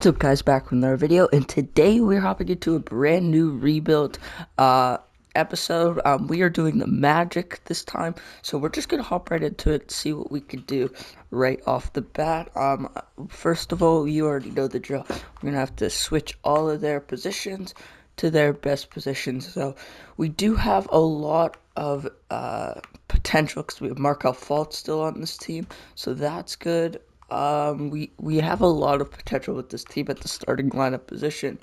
What's up guys, back with another video, and today we're hopping into a brand new rebuild episode. We are doing the Magic this time, so we're just gonna hop right into it, see what we can do right off the bat. First of all, you already know the drill. We're gonna have to switch all of their positions to their best positions. So we do have a lot of potential because we have Markel Fultz still on this team, so that's good. We have a lot of potential with this team at the starting lineup position.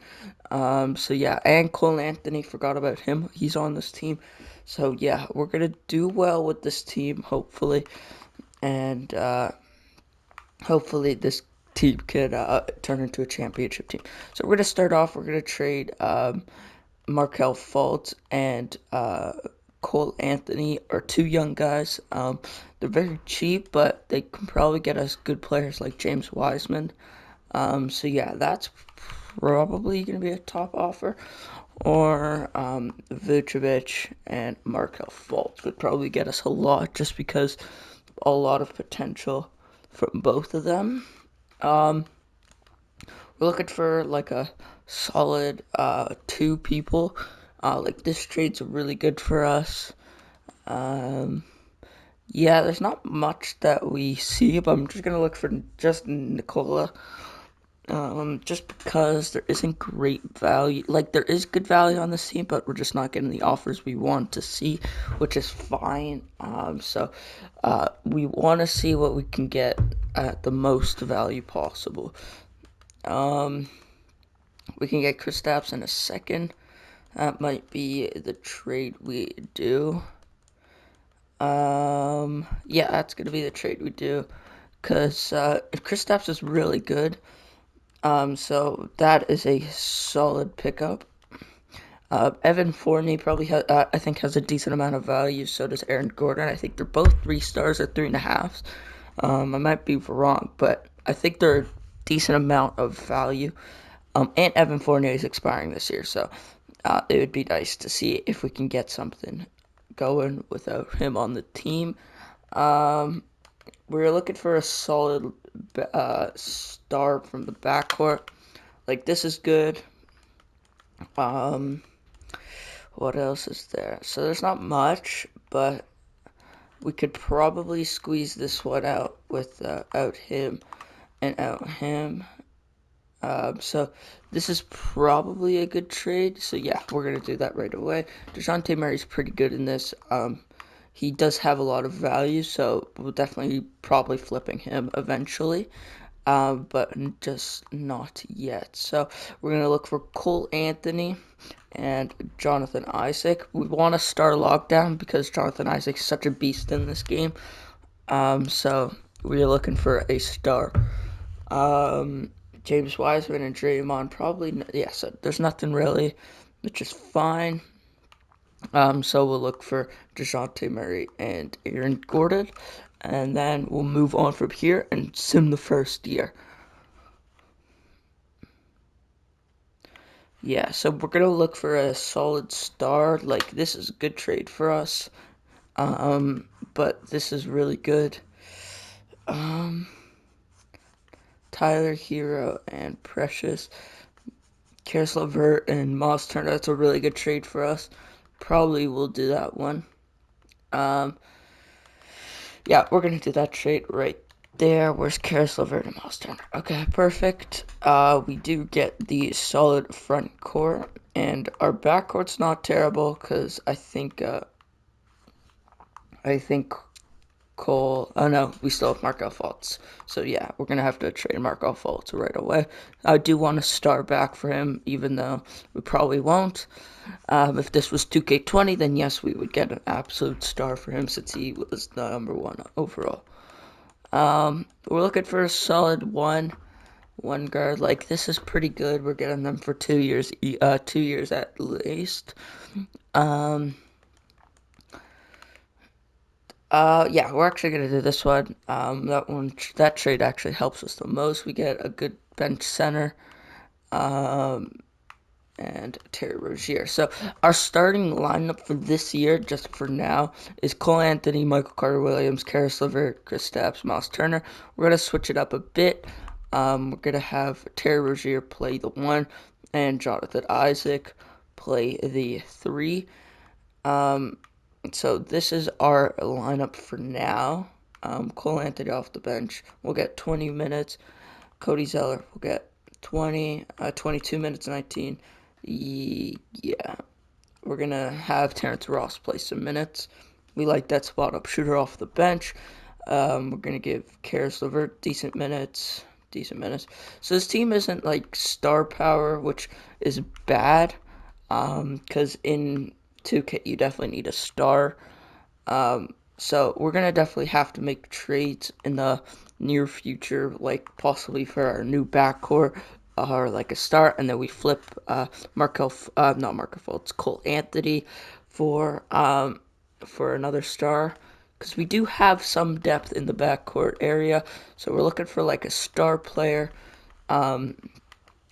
So yeah, and Cole Anthony, forgot about him. He's on this team. So yeah, we're gonna do well with this team, hopefully, and hopefully this team could turn into a championship team. So we're gonna start off. We're gonna trade Markel Fultz and Cole Anthony are two young guys. They're very cheap, but they can probably get us good players like James Wiseman. So yeah, that's probably going to be a top offer. Or Vucevic and Markel Fultz would probably get us a lot, just because a lot of potential from both of them. We're looking for like a solid two people. Like this trade's really good for us. Um, yeah, there's not much that we see, but I'm just gonna look for just Nikola. Just because there isn't great value. Like there is good value on this team, but we're just not getting the offers we want to see, which is fine. So we want to see what we can get at the most value possible. Um, we can get Kristaps in a second. That might be the trade we do. Yeah, that's gonna be the trade we do, cause Kristaps is really good. So that is a solid pickup. Evan Fournier probably I think has a decent amount of value. So does Aaron Gordon. I think they're both 3 stars or 3.5. I might be wrong, but I think they're a decent amount of value. And Evan Fournier is expiring this year, so it would be nice to see if we can get something going without him on the team. Um, we're looking for a solid star from the backcourt. Like this is good. Um, what else is there? So there's not much, but we could probably squeeze this one out with out him and out him. So this is probably a good trade. So yeah, we're gonna do that right away. Dejounte Murray's pretty good in this. He does have a lot of value, so we'll definitely probably flipping him eventually. But just not yet. So we're gonna look for Cole Anthony and Jonathan Isaac. We want to start lockdown because Jonathan Isaac is such a beast in this game. So we're looking for a star. Um, James Wiseman and Draymond probably, yeah, so there's nothing really, which is fine. So we'll look for DeJounte Murray and Aaron Gordon, and then we'll move on from here and sim the first year. Yeah, so we're gonna look for a solid star. Like this is a good trade for us. But this is really good. Um, Tyler Hero and Precious. Karis LeVert and Miles Turner. That's a really good trade for us. Probably will do that one. Um, yeah, we're gonna do that trade right there. Where's Karis LeVert and Miles Turner? Okay, perfect. We do get the solid front court, and our back court's not terrible because I think Cole. Oh no, we still have Markel Fultz. So yeah, we're gonna have to trade Markel Fultz right away. I do want to start back for him, even though we probably won't. If this was 2K20, then yes, we would get an absolute star for him since he was the number one overall. We're looking for a solid one guard. Like this is pretty good. We're getting them for 2 years, 2 years at least. Um, yeah, we're actually gonna do this one. That trade actually helps us the most. We get a good bench center, um, and Terry Rozier. So our starting lineup for this year, just for now, is Cole Anthony, Michael Carter Williams, Karis LeVert, Kristaps, Miles Turner. We're gonna switch it up a bit. We're gonna have Terry Rozier play the 1, and Jonathan Isaac play the 3. Um, so this is our lineup for now. Cole Anthony off the bench will get 20 minutes. Cody Zeller will get 22 minutes, 19. Yeah, we're gonna have Terrence Ross play some minutes. We like that spot up shooter off the bench. We're gonna give Caris LeVert decent minutes. So this team isn't like star power, which is bad. Because in 2K you definitely need a star. So we're gonna definitely have to make trades in the near future, like possibly for our new backcourt, or like a start, and then we flip not Markel Fultz, Cole Anthony for another star, because we do have some depth in the backcourt area. So we're looking for like a star player,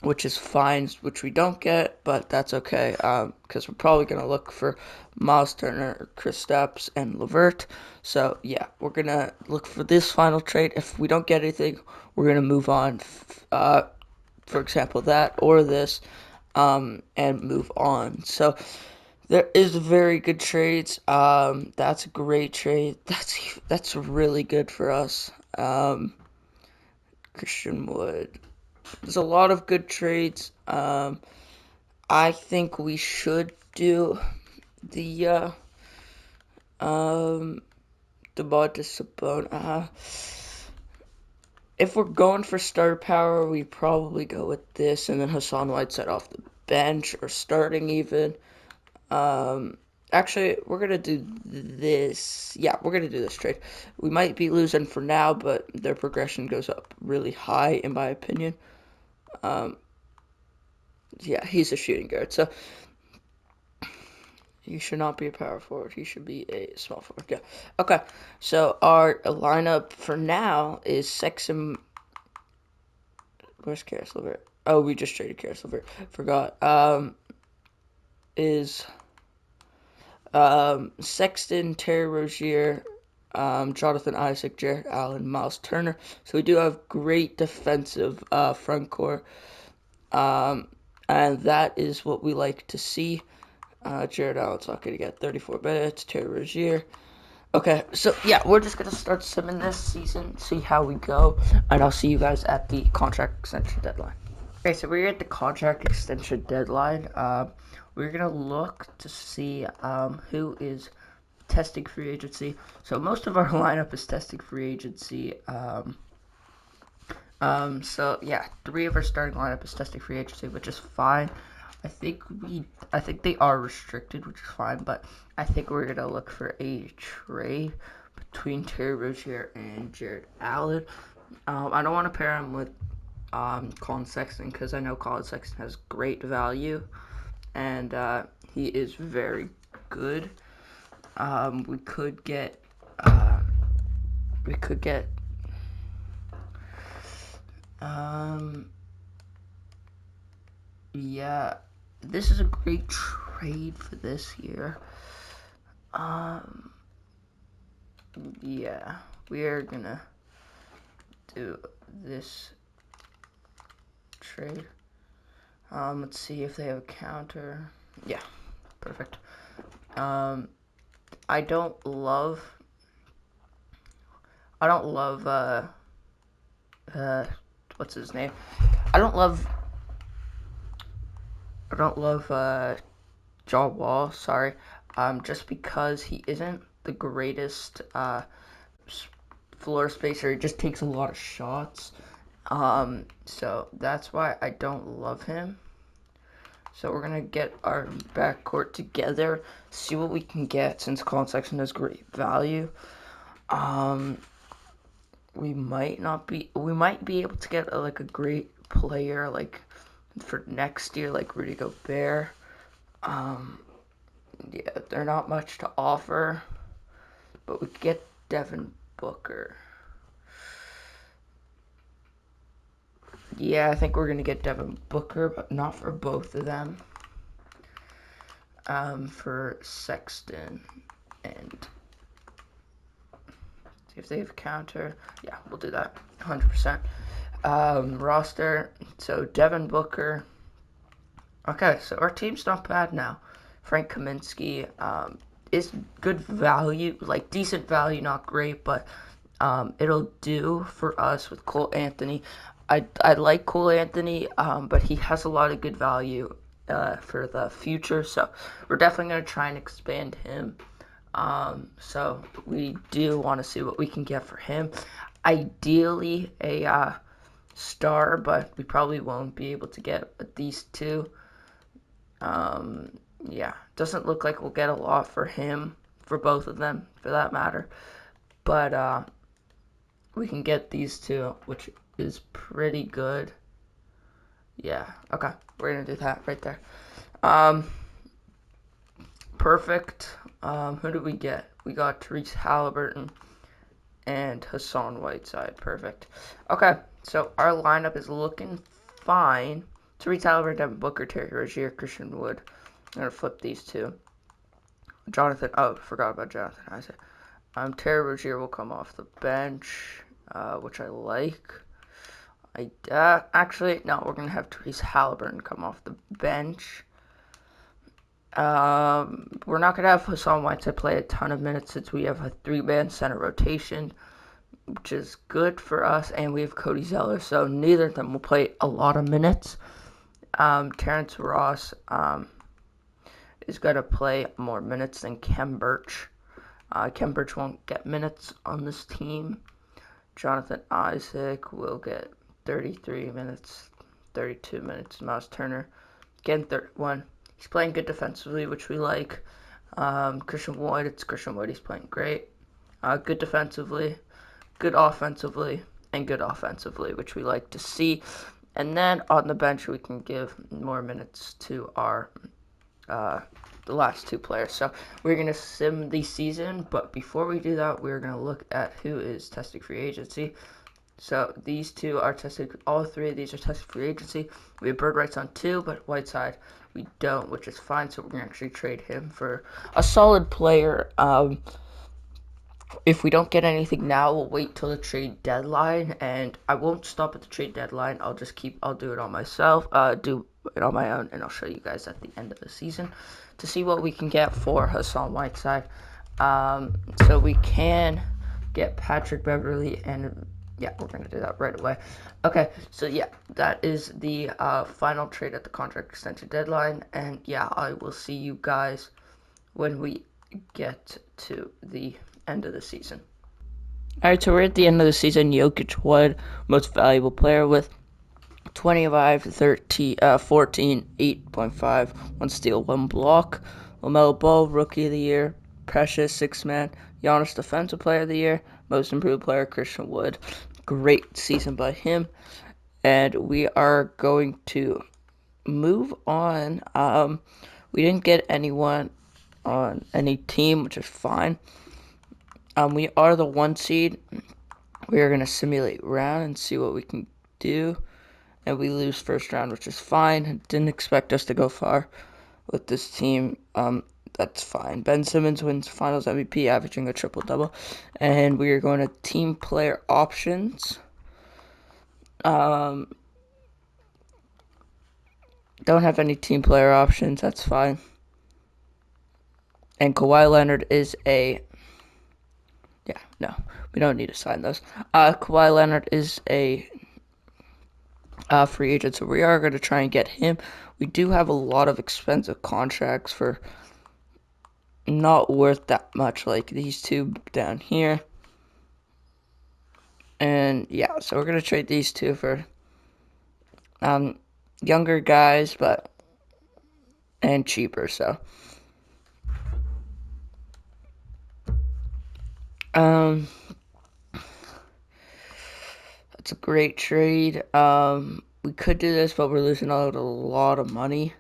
which is fine, which we don't get, but that's okay, because we're probably going to look for Miles Turner, Kristaps, and LeVert. So, yeah, we're going to look for this final trade. If we don't get anything, we're going to move on, for example, that or this, and move on. So, there is very good trades. That's a great trade. That's really good for us. Christian Wood. There's a lot of good trades. I think we should do the Domantas Sabonis. If we're going for star power, we probably go with this, and then Hassan Whiteside off the bench or starting even. Actually, we're gonna do this. Yeah, we're gonna do this trade. We might be losing for now, but their progression goes up really high, in my opinion. Yeah, he's a shooting guard, so he should not be a power forward. He should be a small forward. Yeah. Okay. So our lineup for now is Sexton. Where's Caris LeVert? Oh, we just traded Caris LeVert. Forgot. Is Sexton, Terry Rozier, Jonathan Isaac, Jarrett Allen, Miles Turner. So we do have great defensive front court, and that is what we like to see. Jarrett Allen's not going to get 34 minutes. Terry Rozier. Okay, so yeah, we're just going to start simming this season, see how we go, and I'll see you guys at the contract extension deadline. Okay, so we're at the contract extension deadline. We're going to look to see who is testing free agency. So most of our lineup is testing free agency. So yeah, 3 of our starting lineup is testing free agency, which is fine. I think they are restricted, which is fine, but I think we're gonna look for a trade between Terry Rozier and Jarrett Allen. I don't want to pair him with Colin Sexton, because I know Colin Sexton has great value, and he is very good. We could get yeah, this is a great trade for this year. Yeah, we are gonna do this trade. Let's see if they have a counter. Yeah, perfect. I don't love what's his name? I don't love John Wall, sorry. Just because he isn't the greatest floor spacer. He just takes a lot of shots. So that's why I don't love him. So we're gonna get our backcourt together, see what we can get, since Colin Sexton has great value. We might be able to get a great player like for next year, like Rudy Gobert. Yeah, they're not much to offer, but we could get Devin Booker. Yeah, I think we're gonna get Devin Booker, but not for both of them. For Sexton and see if they have counter. Yeah, we'll do that. 100%. roster. So Devin Booker. Okay, so our team's not bad now. Frank Kaminsky is good value, like decent value, not great, but it'll do for us with Cole Anthony. I like Cole Anthony, but he has a lot of good value for the future, so we're definitely going to try and expand him. So we do want to see what we can get for him. Ideally, a star, but we probably won't be able to get these two. Yeah, doesn't look like we'll get a lot for him, for both of them, for that matter. But we can get these two, which is pretty good. Yeah, okay, we're gonna do that right there. Um, Perfect. Who did we get? We got Therese Halliburton and Hassan Whiteside. Perfect. Okay, so our lineup is looking fine. Therese Halliburton, Devin Booker, Terry Rozier, Christian Wood. I'm gonna flip these two. Jonathan. Oh, forgot about Jonathan Isaac. Terry Rozier will come off the bench, which I like. Actually, no, we're gonna have Therese Halliburton come off the bench. We're not gonna have Hassan Whiteside play a ton of minutes since we have a three-man center rotation, which is good for us, and we have Cody Zeller, so neither of them will play a lot of minutes. Terrence Ross is gonna play more minutes than Khem Birch. Khem Birch won't get minutes on this team. Jonathan Isaac will get 33 minutes, 32 minutes. Miles Turner, again, 31. He's playing good defensively, which we like. Christian Wood, it's Christian Wood. He's playing great. Good defensively, good offensively, and good offensively, which we like to see. And then on the bench, we can give more minutes to our the last two players. So we're going to sim the season, but before we do that, we're going to look at who is testing free agency. So these two are tested, all three of these are tested free agency. We have bird rights on two, but Whiteside we don't, which is fine. So we're going to actually trade him for a solid player. If we don't get anything now, we'll wait till the trade deadline, and I won't stop at the trade deadline. I'll do it on myself, do it on my own, and I'll show you guys at the end of the season to see what we can get for Hassan Whiteside. So we can get Patrick Beverly, and yeah, we're going to do that right away. Okay, so yeah, that is the final trade at the contract extension deadline, and yeah, I will see you guys when we get to the end of the season. Alright, so we're at the end of the season. Jokic Wood, most valuable player with 25, 13, 14, 8.5, 1 steal, 1 block. LaMelo Ball, Rookie of the Year. Precious, 6th man. Giannis, Defensive Player of the Year. Most Improved Player, Christian Wood. Great season by him. And we are going to move on. We didn't get anyone on any team, which is fine. We are the 1 seed. We are going to simulate round and see what we can do. And we lose first round, which is fine. Didn't expect us to go far with this team. That's fine. Ben Simmons wins Finals MVP, averaging a triple-double. And we are going to team player options. Don't have any team player options. That's fine. And Kawhi Leonard is a... Yeah, no. We don't need to sign those. Kawhi Leonard is a free agent, so we are going to try and get him. We do have a lot of expensive contracts for not worth that much, like these two down here. And yeah, so we're going to trade these two for younger guys, and cheaper, so. It's a great trade. We could do this, but we're losing out a lot of money.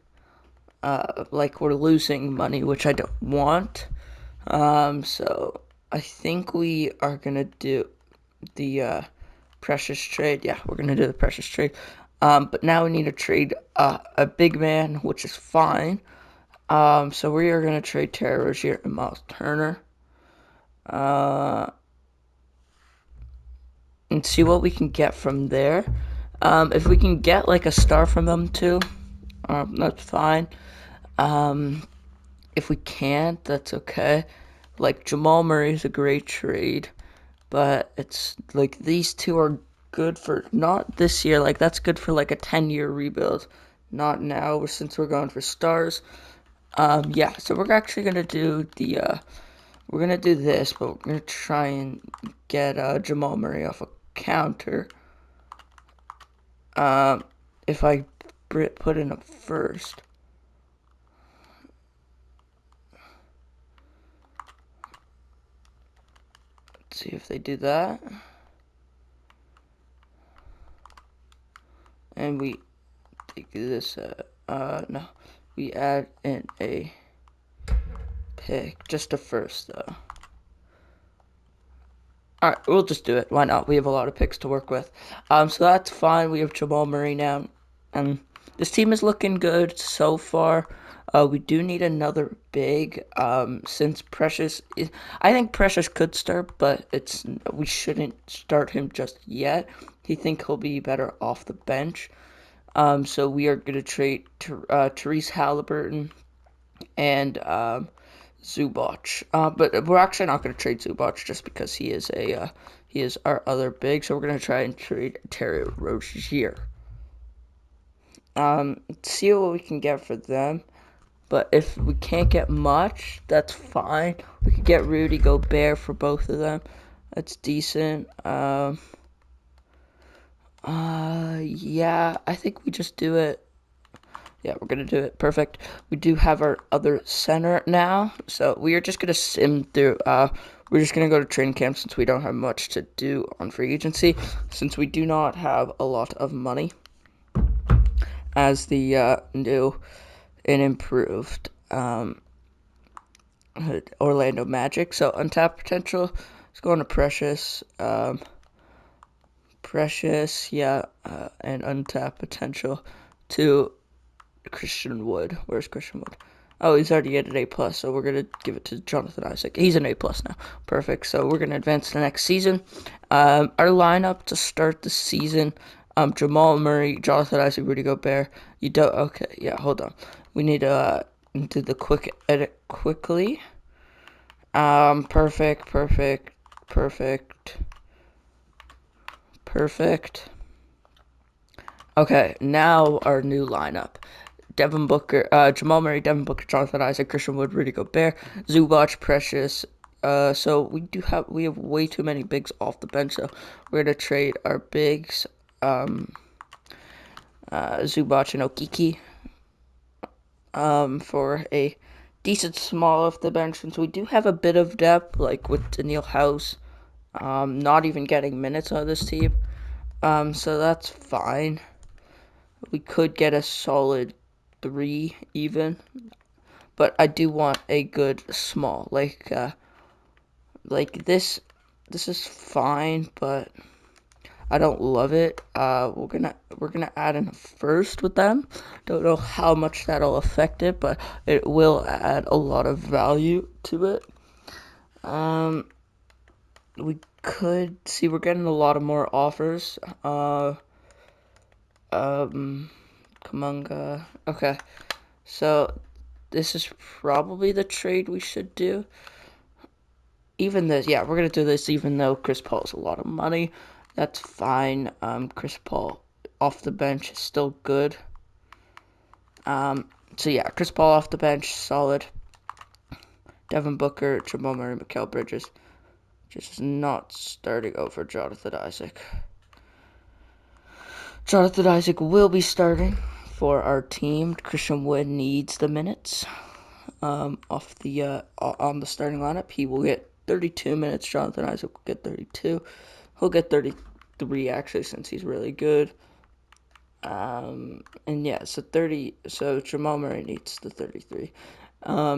Like we're losing money, which I don't want. So I think we are gonna do the Precious trade. Yeah, we're gonna do the Precious trade. But now we need to trade a big man, which is fine. So we are gonna trade Terry Rozier and Miles Turner. And see what we can get from there. If we can get like a star from them too, that's fine. If we can't, that's okay. Like Jamal Murray is a great trade, but it's like these two are good for not this year. Like that's good for like a 10-year rebuild, not now since we're going for stars. Yeah, so we're actually gonna do the we're gonna do this, but we're gonna try and get Jamal Murray off a counter. If I put in a first. Let's see if they do that. And we take this, no. We add in a pick, just a first though. Alright, we'll just do it. Why not? We have a lot of picks to work with. So that's fine. We have Jamal Murray now. And this team is looking good so far. We do need another big. Since Precious is, I think Precious could start, but we shouldn't start him just yet. I think he'll be better off the bench. So we are gonna trade Therese Halliburton and Zubac. But we're actually not going to trade Zubac just because he is our other big. So we're going to try and trade Terry Rozier. See what we can get for them. But if we can't get much, that's fine. We could get Rudy Gobert for both of them. That's decent. Yeah, I think we just do it. Yeah, we're gonna do it. Perfect. We do have our other center now, so we are just gonna sim through. We're just gonna go to training camp since we don't have much to do on free agency, since we do not have a lot of money as the new and improved Orlando Magic. So untapped potential is going to Precious. Precious, yeah, and untapped potential to Christian Wood. Where's Christian Wood? Oh, he's already at an A plus, so we're gonna give it to Jonathan Isaac. He's an A plus now. Perfect. So we're gonna advance to the next season. Our lineup to start the season: Jamal Murray, Jonathan Isaac, Rudy Gobert. You don't. Okay, yeah. Hold on. We need to do the quick edit quickly. Perfect, perfect, perfect, perfect. Okay, now our new lineup. Devin Booker, Jamal Murray, Devin Booker, Jonathan Isaac, Christian Wood, Rudy Gobert, Zubac, Precious. So we have way too many bigs off the bench. So we're gonna trade our bigs, Zubac and Okiki, for a decent small off the bench. Since we do have a bit of depth, like with Daniel House, not even getting minutes on this team. So that's fine. We could get a solid 3 even, but I do want a good small. Like this is fine, but I don't love it. We're gonna add in a first with them. Don't know how much that'll affect it, but it will add a lot of value to it. We could see we're getting a lot of more offers. Kuminga. Okay, so this is probably the trade we should do. Even this, yeah, we're gonna do this even though Chris Paul is a lot of money. That's fine. Chris Paul off the bench is still good. So yeah, Chris Paul off the bench, solid. Devin Booker, Jamal Murray, Mikal Bridges. Just not starting over Jonathan Isaac. Jonathan Isaac will be for our team. Christian Wood needs the minutes. Off the on the starting lineup, he will get 32 minutes. Jonathan Isaac will get 32. He'll get 33 actually, since he's really good. And yeah, so 30. So Jamal Murray needs the 33.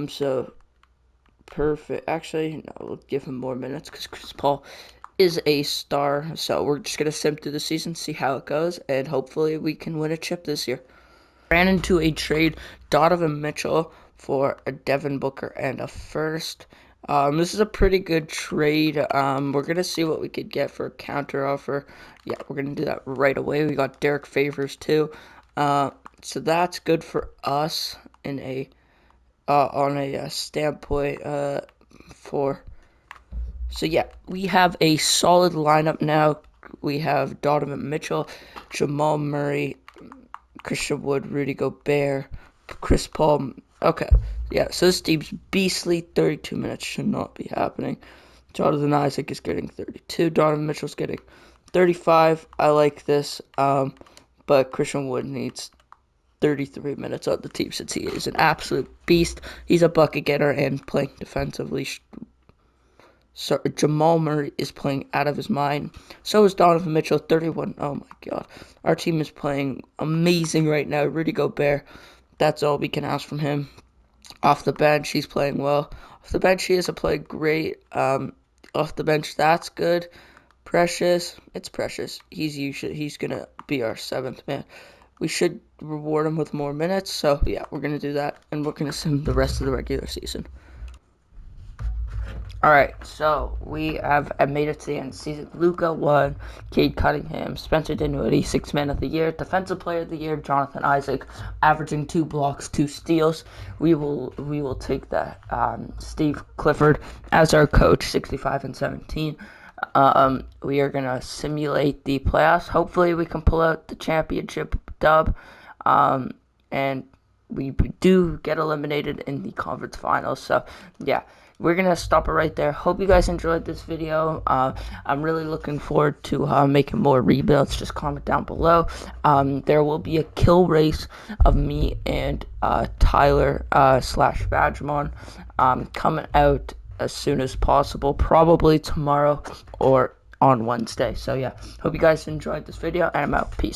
So perfect. Actually, no, we'll give him more minutes because Chris Paul is a star. So we're just gonna sim through the season, see how it goes, and hopefully we can win a chip this year. Ran into a trade, Donovan Mitchell for a Devin Booker and a first. This is a pretty good trade. We're gonna see what we could get for a counter offer. Yeah, we're gonna do that right away. We got Derek Favors too. So that's good for us in a on a standpoint for. So yeah, we have a solid lineup now. We have Donovan Mitchell, Jamal Murray, Christian Wood, Rudy Gobert, Chris Paul. Okay, yeah, so this team's beastly. 32 minutes should not be happening. Jonathan Isaac is getting 32. Donovan Mitchell's getting 35. I like this, but Christian Wood needs 33 minutes on the team since he is an absolute beast. He's a bucket getter and playing defensively. So Jamal Murray is playing out of his mind. So is Donovan Mitchell, 31. Oh my God, our team is playing amazing right now. Rudy Gobert, that's all we can ask from him. Off the bench, he's playing well. Off the bench, he hasn't played great. Off the bench, that's good. Precious, it's Precious. He's gonna be our seventh man. We should reward him with more minutes. So yeah, we're gonna do that, and we're gonna send the rest of the regular season. Alright, so we have made it to the end of the season. Luka won, Cade Cunningham, Spencer Dinwiddie, 6th man of the year, defensive player of the year, Jonathan Isaac, averaging 2 blocks, 2 steals. We will take that. Steve Clifford as our coach, 65 and 17. We are gonna simulate the playoffs. Hopefully, we can pull out the championship dub. And we do get eliminated in the conference finals. So yeah, we're gonna stop it right there. Hope you guys enjoyed this video. I'm really looking forward to making more rebuilds. Just comment down below. There will be a kill race of me and Tyler slash Badgemon coming out as soon as possible, probably tomorrow or on Wednesday. So yeah, hope you guys enjoyed this video, and I'm out. Peace.